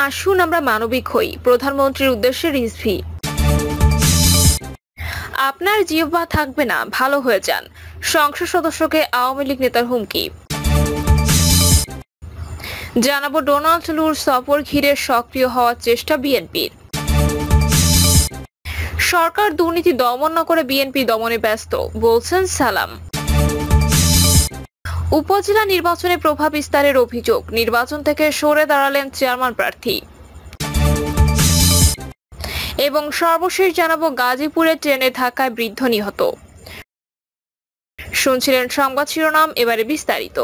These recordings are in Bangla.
আসুন আমরা মানবিক হই, প্রধানমন্ত্রীর উদ্দেশ্যে রিজভি। আপনার জিহ্বা থাকবে না, ভালো হয়ে যান, সংসদ সদস্যকে আওয়ামী লীগ নেতার হুমকি। জানাবো ডোনাল্ড লুর সফর ঘিরে সক্রিয় হওয়ার চেষ্টা বিএনপির। সরকার দুর্নীতি দমন না করে বিএনপি দমনে ব্যস্ত, বলছেন সালাম। উপজেলা নির্বাচনে প্রভাব বিস্তারের অভিযোগ, নির্বাচন থেকে সরে দাঁড়ালেন চেয়ারম্যান প্রার্থী। এবং সর্বশেষ জানাবো গাজীপুরে ট্রেনে ধাক্কায় বৃদ্ধ নিহত। শুনছিলেন সংবাদ শিরোনাম, এবারে বিস্তারিত।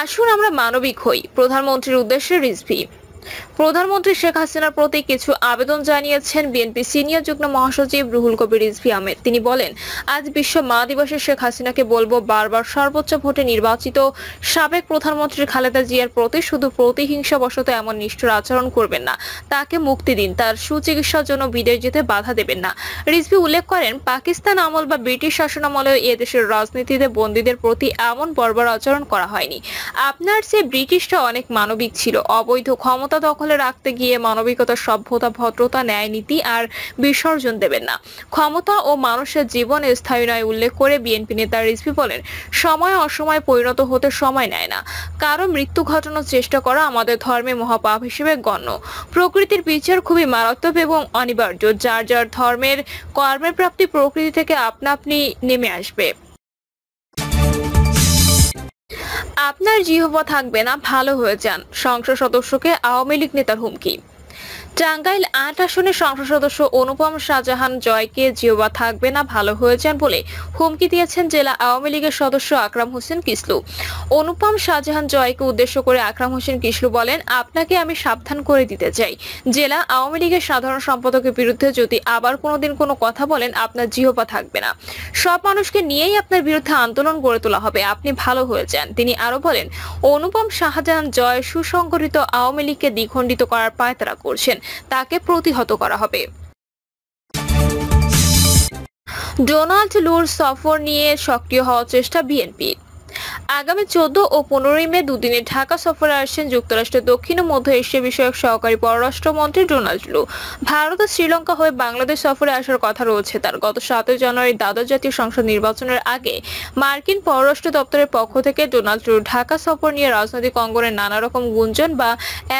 আসুন আমরা মানবিক হই, প্রধানমন্ত্রীর উদ্দেশ্যে রিজভি। প্রধানমন্ত্রী শেখ হাসিনার প্রতি কিছু আবেদন জানিয়েছেন বিএনপি সিনিয়র যুগ্ম মহাসচিব রুহুল কবির রিজভী আহমেদ। তিনি বলেন, আজ বিশ্ব মা দিবসে শেখ হাসিনাকে বলবো, বারবার সর্বোচ্চ ভোটে নির্বাচিত সাবেক প্রধানমন্ত্রী খালেদা জিয়ার প্রতি শুধু প্রতিহিংসাবশত এমন নিষ্ঠুর আচরণ করবেন না, তাকে মুক্তি দিন, তার সুচিকিৎসার জন্য বিদেশ যেতে বাধা দেবেন না। রিজভী উল্লেখ করেন, পাকিস্তান আমল বা ব্রিটিশ শাসনামলেও এদেশের রাজনীতিতে বন্দীদের প্রতি এমন বর্বর আচরণ করা হয়নি। আপনার চেয়ে ব্রিটিশরা অনেক মানবিক ছিল। অবৈধ ক্ষমতা দখলে রাখতে গিয়ে মানবিকতা, সভ্যতা, ভদ্রতা, ন্যায় নীতি আর বিসর্জন দেবেন না। ক্ষমতা ও মানুষের জীবন স্থায়ী নয় উল্লেখ করে বিএনপি নেতা রিজভী বলেন, সময় অসময়ে পরিণত হতে সময় নেয় না। কারো মৃত্যু ঘটানোর চেষ্টা করা আমাদের ধর্মে মহাপাপ হিসেবে গণ্য। প্রকৃতির বিচার খুবই মারাত্মক এবং অনিবার্য। যার যার ধর্মের কর্মের প্রাপ্তি প্রকৃতি থেকে আপনা আপনি নেমে আসবে। আপনার জিহ্বা থাকবে না, ভালো হয়ে যান, সংসদ সদস্যকে আওয়ামী লীগ নেতার হুমকি। টাঙ্গাইল ৮ আসনের সংসদ সদস্য অনুপম শাহজাহান জয়কে জিহ্বা থাকবে না, ভালো হয়ে যান বলে হুমকি দিয়েছেন জেলা আওয়ামী লীগের সদস্য আকরাম হোসেন কিসলু। অনুপম শাহজাহান জয়কে উদ্দেশ্য করে আকরাম হোসেন কিসলু বলেন, আপনাকে আমি সাবধান করে দিতে চাই, জেলা আওয়ামী লীগের সাধারণ সম্পাদকের বিরুদ্ধে যদি আবার কোনোদিন কোনো কথা বলেন, আপনার জিহ্বা থাকবে না। সব মানুষকে নিয়েই আপনার বিরুদ্ধে আন্দোলন গড়ে তোলা হবে, আপনি ভালো হয়ে যান। তিনি আরো বলেন, অনুপম শাহজাহান জয় সুসংগঠিত আওয়ামী লীগকে দ্বিখণ্ডিত করার পায়তারা করছেন, তাকে প্রতিহত করা হবে। ডোনাল্ড লুর সফর নিয়ে সক্রিয় হওয়ার চেষ্টা বিএনপির। আগামী 14 ও 15 মে দুদিনের ঢাকা সফরে আসছেন যুক্তরাষ্ট্রের দক্ষিণ ও মধ্য এশিয়া বিষয়ক সহকারী পররাষ্ট্রমন্ত্রী ডোনাল্ড লু। ভারত ও শ্রীলঙ্কা হয়ে বাংলাদেশ সফরে আসার কথা রয়েছে তার। গত 7 জানুয়ারি দ্বাদশ জাতীয় সংসদ নির্বাচনের আগে মার্কিন পররাষ্ট্র দপ্তরের পক্ষ থেকে ডোনাল্ড লুর ঢাকা সফর নিয়ে রাজনৈতিক অঙ্গনে নানা রকম গুঞ্জন বা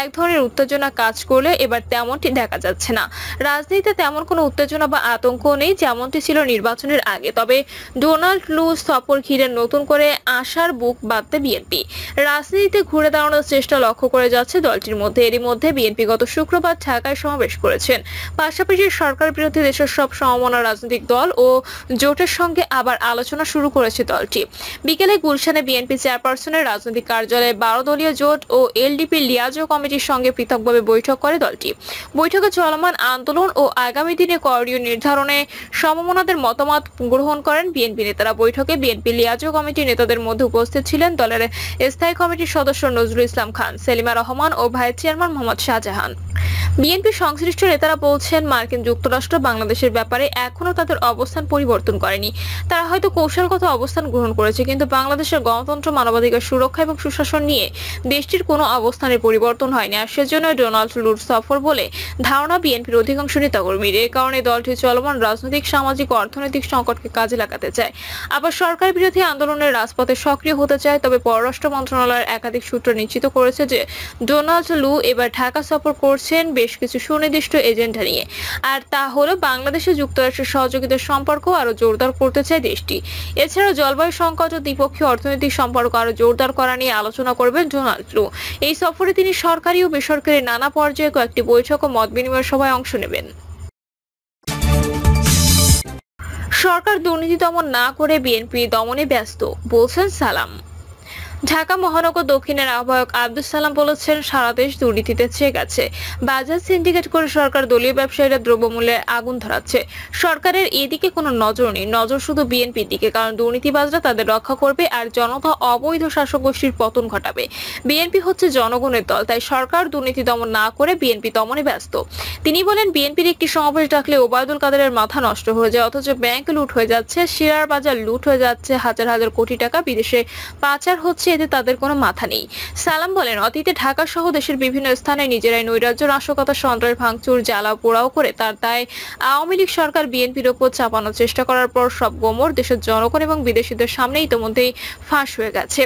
এক ধরনের উত্তেজনা কাজ করলে এবার তেমনটি দেখা যাচ্ছে না। রাজনীতিতে তেমন কোনো উত্তেজনা বা আতঙ্ক নেই যেমনটি ছিল নির্বাচনের আগে। তবে ডোনাল্ড লু সফর ঘিরে নতুন করে আশার বুক বাঁধতে বিএনপি। রাজনীতিতে ঘুরে দাঁড়ানোর চেষ্টা লক্ষ্য করে যাচ্ছে দলটির মধ্যে। এরই মধ্যে বিএনপি গত শুক্রবার ঢাকায় সমাবেশ করেছেন। পাশাপাশি সরকার বিরোধী দেশের সব সমমনা রাজনৈতিক দল ও জোটের সঙ্গে আবার আলোচনা শুরু করেছে দলটি। বিকেলে গুলশানে বিএনপি চেয়ারপারসনের রাজনৈতিক কার্যালয়ে 12 দলীয় জোট ও এলডিপি লিয়াজো কমিটির সঙ্গে পৃথকভাবে বৈঠক করে দলটি। বৈঠকে চলমান আন্দোলন ও আগামী দিনে করণীয় নির্ধারণে সমমনাদের মতামত গ্রহণ করেন বিএনপি নেতারা। বৈঠকে বিএনপি লিয়াজো কমিটির নেতাদের মধ্যে উপস্থিত ছিলেন দলের স্থায়ী কমিটির সদস্য নজরুল ইসলাম খান, সেলিমা রহমান ও vice chairman Mohammad Shahjahan. BNP সংশ্লিষ্ট নেতারা বলছেন, মার্কিন যুক্তরাষ্ট্র বাংলাদেশের ব্যাপারে এখনো তাদের অবস্থান পরিবর্তন করেনি। তারা হয়তো কৌশলগত অবস্থান গ্রহণ করেছে, কিন্তু বাংলাদেশের গণতন্ত্র, মানবাধিকার সুরক্ষা এবং সুশাসন নিয়ে দেশটির কোনো অবস্থানের পরিবর্তন হয়নি। আর সেজন্য ডোনাল্ড লুর সফর বলে ধারণা বিএনপির অধিকাংশ নেতাকর্মীর। এ কারণে দলটি চলমান রাজনৈতিক, সামাজিক ও অর্থনৈতিক সংকটকে কাজে লাগাতে চায়। আবার সরকার বিরোধী আন্দোলনের রাজপথে সক্রিয় হতে চায়। তবে পররাষ্ট্র মন্ত্রণালয়ের একাধিক সূত্র নিশ্চিত করেছে যে ডোনাল্ড লু এবার ঢাকা সফর করছেন বেশ কিছু সুনির্দিষ্ট এজেন্ডা নিয়ে। আর তা হলো বাংলাদেশে যুক্তরাষ্ট্রের সহযোগিতার সম্পর্ক আরো জোরদার করতে চায় দেশটি। এছাড়াও জলবায়ু সংকট ও দ্বিপক্ষীয় অর্থনৈতিক সম্পর্ক আরো জোরদার করা নিয়ে আলোচনা করবেন ডোনাল্ড লু। এই সফরে তিনি সরকারি ও বেসরকারি নানা পর্যায়ে কয়েকটি বৈঠক ও মত বিনিময় সভায় অংশ নেবেন। সরকার দুর্নীতি দমন না করে বিএনপি দমনে ব্যস্ত, বলছেন সালাম। ঢাকা মহানগর দক্ষিণের আহ্বায়ক আব্দুস সালাম বলেছেন, সারা দেশ দুর্নীতিতে ছেয়ে গেছে। বাজার সিন্ডিকেট করে সরকার দলীয় ব্যবসায়ীরা দ্রব্যমূল্যে আগুন ধরাচ্ছে। সরকারের এদিকে কোনো নজর নেই, নজর শুধু বিএনপির দিকে। কারণ দুর্নীতিবাজরা তাদের রক্ষা করবে আর জনতা অবৈধ শাসক গোষ্ঠীর পতন ঘটাবে। বিএনপি হচ্ছে জনগণের দল, তাই সরকার দুর্নীতি দমন না করে বিএনপি দমনে ব্যস্ত। তিনি বলেন, বিএনপির একটি সমাবেশ ডাকলে ওবায়দুল কাদেরের মাথা নষ্ট হয়ে যায়, অথচ ব্যাংক লুট হয়ে যাচ্ছে, শেয়ার বাজার লুট হয়ে যাচ্ছে, হাজার হাজার কোটি টাকা বিদেশে পাচার হচ্ছে। এতে তাদের কোনো মাথা নেই। সালাম বলেন, অতীতে ঢাকা সহ দেশের বিভিন্ন স্থানে নিজেরাই নৈরাজ্য, নাশকতা, সন্ত্রাস, ভাঙচুর, জ্বালাও পোড়াও করে তার দায় আওয়ামী লীগ সরকার বিএনপির ওপর চাপানোর চেষ্টা করার পর সব গোমর দেশের জনগণ এবং বিদেশিদের সামনে ইতিমধ্যেই ফাঁস হয়ে গেছে।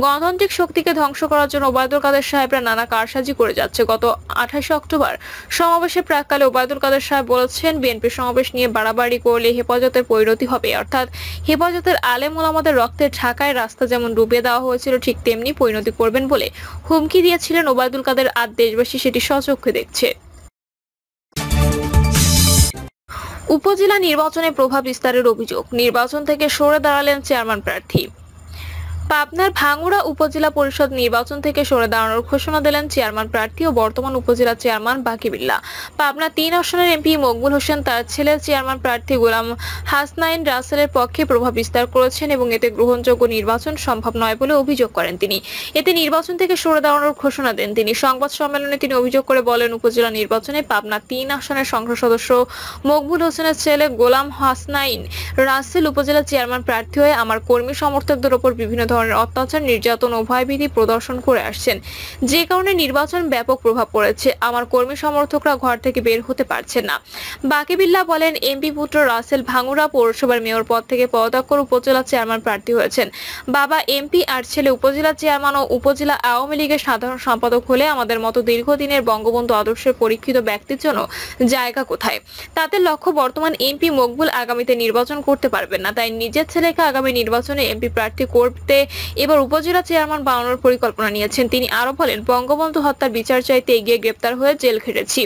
গণতান্ত্রিক শক্তিকে ধ্বংস করার জন্য ওবায়দুল কাদের সাহেবরা নানা কারসাজি করে যাচ্ছে। গত 28 অক্টোবর সমাবেশে প্রাক্কালে ওবায়দুল কাদের সাহেব বলেছেন, বিএনপি সমাবেশ নিয়ে বাড়াবাড়ি করলে হেফাজতের পরিণতি হবে, অর্থাৎ হেফাজতের আলেম ওলামাদের রক্তে ঢাকায় রাস্তা যেমন ডুবিয়ে দেওয়া হয়েছিল ঠিক তেমনি পরিণতি করবেন বলে হুমকি দিয়েছিলেন ওবায়দুল কাদের। আর দেশবাসী সেটি স্বচক্ষে দেখছে। উপজেলা নির্বাচনে প্রভাব বিস্তারের অভিযোগ, নির্বাচন থেকে সরে দাঁড়ালেন চেয়ারম্যান প্রার্থী। পাবনার ভাঙ্গুড়া উপজেলা পরিষদ নির্বাচন থেকে সরে দাঁড়ানোর ঘোষণা দিলেন চেয়ারম্যান প্রার্থী ও বর্তমান উপজেলা চেয়ারম্যান বাকিবিল্লাহ। পাবনা 3 আসনের এমপি মকবুল হোসেন তার ছেলে চেয়ারম্যান প্রার্থী গোলাম হাসনাইন রাসেলের পক্ষে প্রভাব বিস্তার করেছেন এবং এতে গ্রহণযোগ্য নির্বাচন সম্ভব নয় বলে অভিযোগ করেন তিনি। এতে নির্বাচন থেকে সরে দাঁড়ানোর ঘোষণা দেন তিনি। সংবাদ সম্মেলনে তিনি অভিযোগ করে বলেন, উপজেলা নির্বাচনে পাবনা 3 আসনের সংসদ সদস্য মকবুল হোসেনের ছেলে গোলাম হাসনাইন রাসেল উপজেলা চেয়ারম্যান প্রার্থী হয়ে আমার কর্মী সমর্থকদের উপর বিভিন্ন অত্যাচার, নির্যাতন ও ভয়ভীতি প্রদর্শন করে আসছেন, যে কারণে নির্বাচন ব্যাপক প্রভাব পড়েছে। আমার কর্মী সমর্থকরা ঘর থেকে বের হতে পারছেন না। বাকিবিল্লাহ বলেন, এমপি পুত্র রাসেল ভাঙ্গুড়া পৌরসভার মেয়র পদ থেকে পদত্যাগ করে উপজেলা চেয়ারম্যান প্রার্থী হয়েছেন। বাবা এমপি আর ছেলে উপজেলা চেয়ারম্যান ও উপজেলা আওয়ামী লীগের সাধারণ সম্পাদক হলে আমাদের মতো দীর্ঘদিনের বঙ্গবন্ধু আদর্শের পরীক্ষিত ব্যক্তির জন্য জায়গা কোথায়? তাদের লক্ষ্য বর্তমান এমপি মকবুল আগামীতে নির্বাচন করতে পারবেন না, তাই নিজের ছেলেকে আগামী নির্বাচনে এমপি প্রার্থী করতে এবার উপজেলা চেয়ারম্যান বানানোর পরিকল্পনা নিয়েছেন। তিনি আরো বলেন, বঙ্গবন্ধু হত্যার বিচার চাইতে এগিয়ে গ্রেপ্তার হয়ে জেল খেটেছি,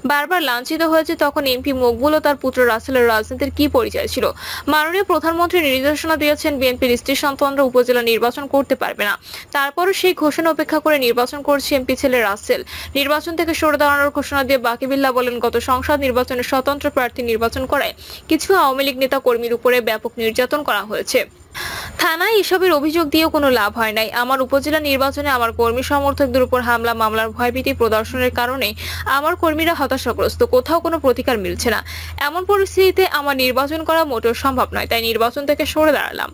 বারবার লাঞ্ছিত হয়েছে। তখন এমপি মকবুল ও তার পুত্র রাসেলের রাজনীতির কি পরিচয় ছিল? মাননীয় প্রধানমন্ত্রী নির্দেশনা দিয়েছেন বিএনপির স্ত্রী সন্তানরা উপজেলা নির্বাচন করতে পারবে না, তারপরও সেই ঘোষণা উপেক্ষা করে নির্বাচন করছে এমপি ছেলে রাসেল। নির্বাচন থেকে সরে দাঁড়ানোর ঘোষণা দিয়ে বাকিবিল্লাহ বলেন, গত সংসদ নির্বাচনে স্বতন্ত্র প্রার্থী নির্বাচন করায় কিছু আওয়ামী লীগ নেতা কর্মীর উপরে ব্যাপক নির্যাতন করা হয়েছে। থানায় এসবের অভিযোগ দিয়েও কোনো লাভ হয় নাই। আমার উপজেলা নির্বাচনে আমার কর্মী সমর্থকদের উপর হামলা, মামলার ভয়ভীতি প্রদর্শনের কারণে আমার কর্মীরা হতাশাগ্রস্ত, কোথাও কোনো প্রতিকার মিলছে না। এমন পরিস্থিতিতে আমার নির্বাচন করা মোটেও সম্ভব নয়, তাই নির্বাচন থেকে সরে দাঁড়ালাম।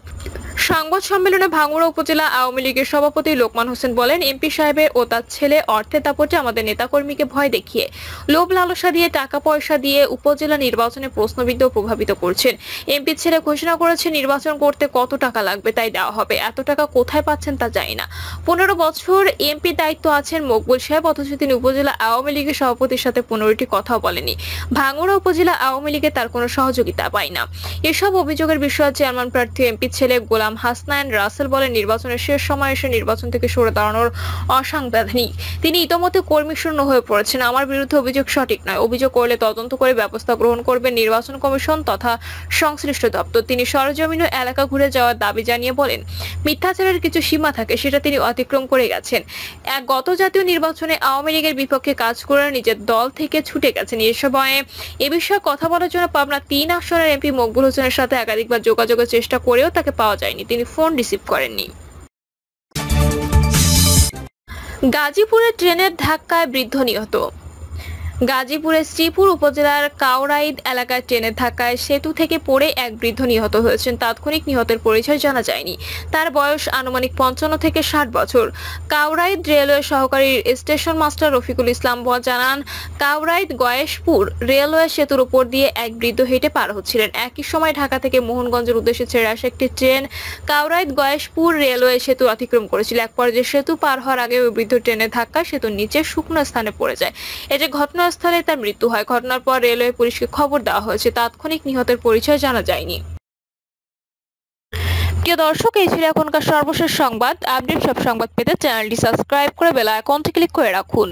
সংবাদ সম্মেলনে ভাঙ্গুড়া উপজেলা আওয়ামী লীগের সভাপতি লোকমান হোসেন বলেন, এমপি সাহেবের ও তার ছেলে অর্থের দাপটে আমাদের নেতাকর্মীকে ভয় দেখিয়ে, লোভ লালসা দিয়ে, টাকা পয়সা দিয়ে উপজেলা নির্বাচনে প্রশ্নবিদ্ধ প্রভাবিত করছেন। এমপি ছেলে ঘোষণা করেছে নির্বাচন করতে কত টাকা লাগবে তাই দেওয়া হবে, এত টাকা কোথায় পাচ্ছেন তা জানি না। 15 বছর এমপি দায়িত্ব আছেন মকবুল সাহেব, অথচ তিনি উপজেলা আওয়ামী লীগের সভাপতির সাথে 15টি কথাও বলেনি। ভাঙ্গুড়া উপজেলা আওয়ামী লীগে তার কোনো সহযোগিতা পায় না। এসব অভিযোগের বিষয়ে চেয়ারম্যান প্রার্থী এমপি ছেলে গোলাম হাসনাইন রাসেল বলেন, নির্বাচনের শেষ সময় এসে নির্বাচন থেকে সরে দাঁড়ানোর অসাংবিধানিক। তিনি ইতোমধ্যে কর্মী শূন্য হয়ে পড়েছেন। আমার বিরুদ্ধে অভিযোগ সঠিক নয়, অভিযোগ করলে তদন্ত করে ব্যবস্থা গ্রহণ করবেন নির্বাচন কমিশন তথা সংশ্লিষ্ট দপ্তর। তিনি সরেজমিন এলাকা ঘুরে যাওয়ার দাবি জানিয়ে বলেন, মিথ্যাচারের কিছু সীমা থাকে, সেটা তিনি অতিক্রম করে গেছেন। গত জাতীয় নির্বাচনে আওয়ামী লীগের বিপক্ষে কাজ করে নিজের দল থেকে ছুটে গেছেন। এ সময়ে এ বিষয়ে কথা বলার জন্য পাবনা 3 আসনের এমপি মকবুল হোসেনের সাথে একাধিকবার যোগাযোগের চেষ্টা করেও তাকে পাওয়া যায়নি, তিনি ফোন রিসিভ করেননি। গাজীপুরে ট্রেনের ধাক্কায় বৃদ্ধ নিহত। গাজীপুরের শ্রীপুর উপজেলার কাউরাইদ এলাকায় ট্রেনের ধাক্কায় সেতু থেকে পড়ে এক বৃদ্ধ নিহত হয়েছেন। তাৎক্ষণিক নিহতের পরিচয় জানা যায়নি। তার বয়স আনুমানিক 55 থেকে 60 বছর। কাউরাইদ রেলওয়ে সহকারী স্টেশন মাস্টার রফিকুল ইসলাম জানান, কাউরাইদ গয়েশপুর রেলওয়ে সেতুর উপর দিয়ে এক বৃদ্ধ হেঁটে পার হচ্ছিলেন। একই সময় ঢাকা থেকে মোহনগঞ্জের উদ্দেশ্যে ছেড়ে আসা একটি ট্রেন কাউরাইদ গয়েশপুর রেলওয়ে সেতু অতিক্রম করেছিল। এক পর্যায়ে সেতু পার হওয়ার আগে ওই বৃদ্ধ ট্রেনের ধাক্কা সেতুর নিচে শুকনো স্থানে পড়ে যায়। এতে ঘটনাস্থলে তার মৃত্যু হয়। ঘটনার পর রেলওয়ে পুলিশকে খবর দেওয়া হয়েছে। তাৎক্ষণিক নিহতের পরিচয় জানা যায়নি। প্রিয় দর্শক, এই ছিল এখনকার সর্বশেষ সংবাদ। আপডেট সব সংবাদ পেতে চ্যানেলটি সাবস্ক্রাইব করে বেল আইকনটি ক্লিক করে রাখুন।